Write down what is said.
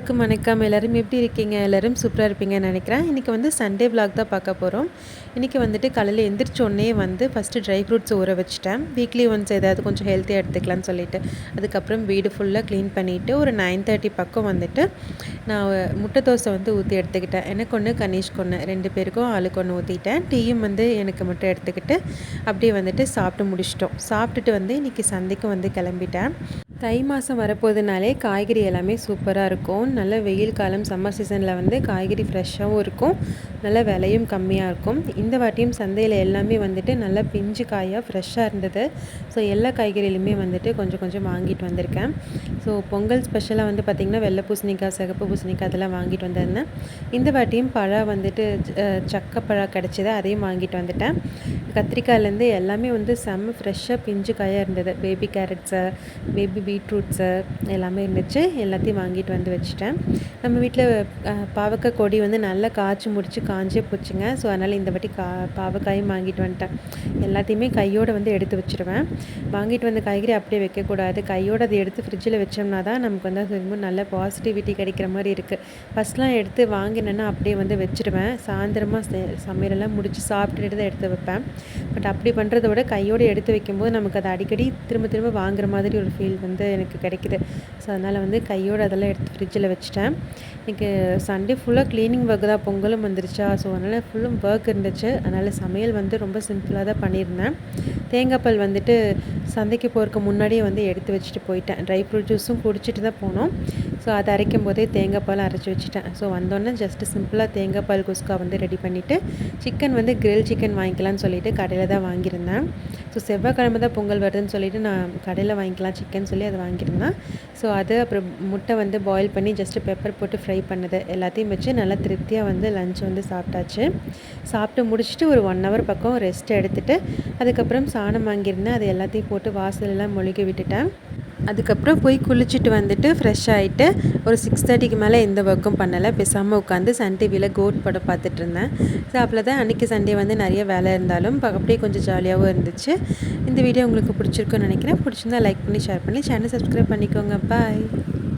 எல்லாருக்கும் வணக்கம். எல்லோரும் எப்படி இருக்கீங்க? எல்லோரும் சூப்பராக இருப்பீங்கன்னு நினைக்கிறேன். இன்றைக்கி வந்து சண்டே விலாக் தான் பார்க்க போகிறோம். இன்றைக்கி வந்துட்டு காலையில் எந்திரிச்சோடனே வந்து ஃபஸ்ட்டு ட்ரை ஃப்ரூட்ஸ் ஊற வச்சுட்டேன். வீக்லி ஒன்ஸ் ஏதாவது கொஞ்சம் ஹெல்த்தியாக எடுத்துக்கலான்னு சொல்லிட்டு. அதுக்கப்புறம் வீடு ஃபுல்லாக க்ளீன் பண்ணிவிட்டு ஒரு 9:30 பக்கம் வந்துட்டு நான் முட்டை தோசை வந்து ஊற்றி எடுத்துக்கிட்டேன். எனக்கு ஒன்று, கணேஷ்க்கு ஒன்று, 2 பேருக்கும் ஆளுக்கு ஒன்று ஊற்றிட்டேன். டீயும் வந்து எனக்கு மட்டும் எடுத்துக்கிட்டு அப்படியே வந்துட்டு சாப்பிட்டு முடிச்சிட்டோம். சாப்பிட்டுட்டு வந்து இன்றைக்கி சந்தைக்கு வந்து கிளம்பிட்டேன். தை மாதம் வரப்போகுதுனாலே காய்கறி எல்லாமே சூப்பராக இருக்கும். நல்ல வெயில் காலம் சம்மர் சீசனில் வந்து காய்கறி ஃப்ரெஷ்ஷாகவும் இருக்கும், நல்ல விலையும் கம்மியாக இருக்கும். இந்த வாட்டியும் சந்தையில் எல்லாமே வந்துட்டு நல்லா பிஞ்சு காயாக ஃப்ரெஷ்ஷாக இருந்தது. ஸோ எல்லா காய்கறியிலுமே வந்துட்டு கொஞ்சம் கொஞ்சம் வாங்கிட்டு வந்திருக்கேன். ஸோ பொங்கல் ஸ்பெஷலாக வந்து பார்த்திங்கன்னா வெள்ளை பூசணிக்காய், சிகப்பு பூசணிக்காய் அதெல்லாம் வாங்கிட்டு வந்திருந்தேன். இந்த வாட்டியும் பழம் வந்துட்டு சக்கப்பழம் கிடச்சிது, அதையும் வாங்கிட்டு வந்துட்டேன். கத்திரிக்காயிலேருந்து எல்லாமே வந்து செம்ம ஃப்ரெஷ்ஷாக பிஞ்சு காயாக இருந்தது. பேபி கேரட்ஸு, பேபி பீட்ரூட்ஸு எல்லாமே இருந்துச்சு. எல்லாத்தையும் வாங்கிட்டு வந்து வச்சுட்டேன். நம்ம வீட்டில் பாவக்காய் கொடி வந்து நல்லா காய்ச்சி முடித்து காஞ்சே போச்சுங்க. ஸோ அதனால் இந்த வாட்டி பாவக்காயும் வாங்கிட்டு வந்துட்டேன். எல்லாத்தையுமே கையோடு வந்து எடுத்து வச்சுருவேன். வாங்கிட்டு வந்த காய்கறி அப்படியே வைக்கக்கூடாது. கையோடு அதை எடுத்து ஃப்ரிட்ஜில் வச்சோம்னா தான் நமக்கு வந்து அது ரொம்ப நல்ல பாசிட்டிவிட்டி கிடைக்கிற மாதிரி இருக்குது. ஃபஸ்ட்லாம் எடுத்து வாங்கினேன்னா அப்படியே வந்து வச்சுருவேன். சாயந்தரமாக சமையலெல்லாம் முடித்து சாப்பிட்டுட்டு தான் எடுத்து வைப்பேன். பட் அப்படி பண்ணுறத விட கையோடு எடுத்து வைக்கும்போது நமக்கு அதை அடிக்கடி திரும்ப திரும்ப வாங்குற மாதிரி ஒரு ஃபீல் வந்து எனக்கு கிடைக்குது. ஸோ அதனால் வந்து கையோடு அதெல்லாம் எடுத்து ஃப்ரிட்ஜில் வச்சுட்டேன். இன்றைக்கி சண்டே ஃபுல்லாக க்ளீனிங் ஒர்க் தான், பொங்கலும் வந்துருச்சா. ஸோ அதனால் ஃபுல்லும் ஒர்க் இருந்துச்சு. அதனால் சமையல் வந்து ரொம்ப சிம்பிளாக தான் பண்ணியிருந்தேன். தேங்காய் பால் வந்துட்டு சந்தைக்கு போகிறதுக்கு முன்னாடியே வந்து எடுத்து வச்சுட்டு போயிட்டேன். ட்ரை ஃப்ரூட் ஜூஸும் குடிச்சிட்டு தான் போனோம். ஸோ அதை அரைக்கும் போதே தேங்காய் பால் அரைச்சி வச்சுட்டேன். ஸோ வந்தோடனே ஜஸ்ட்டு சிம்பிளாக தேங்காய் பால் குஸ்கா வந்து ரெடி பண்ணிவிட்டு சிக்கன் வந்து கிரில் சிக்கன் வாங்கிக்கலான்னு சொல்லிட்டு கடையில் தான் வாங்கியிருந்தேன். ஸோ செவ்வாய்க்கிழமை தான் பொங்கல் வருதுன்னு சொல்லிட்டு நான் கடையில் வாங்கிக்கலாம் சிக்கன் சொல்லி அதை வாங்கியிருந்தேன். ஸோ அது அப்புறம் முட்டை வந்து பாயில் பண்ணி ஜஸ்ட்டு பெப்பர் போட்டு ஃப்ரை பண்ணது எல்லாத்தையும் வச்சு நல்லா திருப்தியாக வந்து லஞ்ச் வந்து சாப்பிட்டாச்சு. சாப்பிட்டு முடிச்சுட்டு ஒரு 1 hour பக்கம் ரெஸ்ட் எடுத்துகிட்டு அதுக்கப்புறம் சாணம் வாங்கியிருந்தேன். அது எல்லாத்தையும் போட்டு வாசலெல்லாம் மொழிக விட்டுட்டேன். அதுக்கப்புறம் போய் குளிச்சுட்டு வந்துட்டு ஃப்ரெஷ் ஆகிட்டு ஒரு 6:30க்கு மேலே எந்த ஒர்க்கும் பண்ணலை. பேசாமல் உட்காந்து சன் டிவியில் கோட் படம் பார்த்துட்டு இருந்தேன். ஸோ அவ்வளோ தான். அன்றைக்கி சண்டே வந்து நிறைய வேலை இருந்தாலும் அப்படியே கொஞ்சம் ஜாலியாகவும் இருந்துச்சு. இந்த வீடியோ உங்களுக்கு பிடிச்சிருக்குன்னு நினைக்கிறேன். பிடிச்சிருந்தா லைக் பண்ணி ஷேர் பண்ணி சேனல் சப்ஸ்கிரைப் பண்ணிக்கோங்க. பாய்.